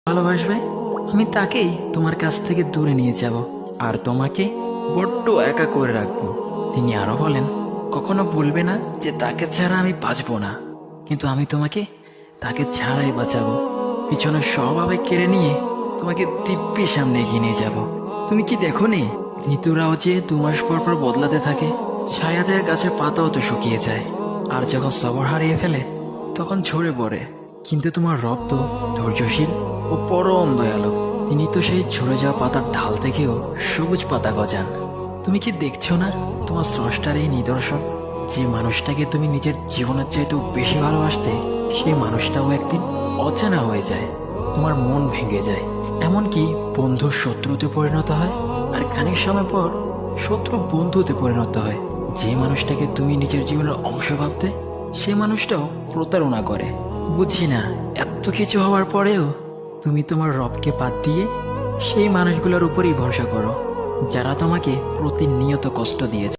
ভালোবাসবে আমি তাকেই তোমার কাছ থেকে দূরে নিয়ে যাব আর তোমাকে বড্ড একা করে রাখবো। তিনি আরো বলেন, কখনো বলবে না যে তাকে ছাড়া আমি বাঁচবো না, কিন্তু আমি তোমাকে তাকে ছাড়াই বাঁচাবো। পিছনে স্বভাবে কেড়ে নিয়ে তোমাকে দিব্যির সামনে এগিয়ে নিয়ে যাব। তুমি কি দেখো নি ঋতুরাও যে 2 মাস পর পর বদলাতে থাকে, ছায়া দেয়া গাছের পাতাও তো শুকিয়ে যায়, আর যখন সবর হারিয়ে ফেলে তখন ঝরে পড়ে। কিন্তু তোমার রব তো ধৈর্যশীল ও পরম দয়ালু। তিনি তো সেই ঝরে যাওয়া পাতার ঢাল থেকেও সবুজ পাতা গজান। তুমি কি দেখছো না তোমার স্রষ্টার এই নিদর্শন? যে মানুষটাকে তুমি নিজের জীবনের চাইতেও বেশি ভালোবাসতে, সেই মানুষটাও একদিন অচেনা হয়ে যায়, তোমার মন ভেঙে যায়, এমনকি বন্ধুর শত্রুতে পরিণত হয়। আর খানিক সময় পর শত্রু বন্ধুতে পরিণত হয়। যে মানুষটাকে তুমি নিজের জীবনের অংশ ভাবতে, সে মানুষটাও প্রতারণা করে। বুঝি না এত কিছু হওয়ার পরেও তুমি তোমার রবকে বাদ দিয়ে সেই মানুষগুলোর উপরই ভরসা করো, যারা তোমাকে প্রতিনিয়ত কষ্ট দিয়েছে।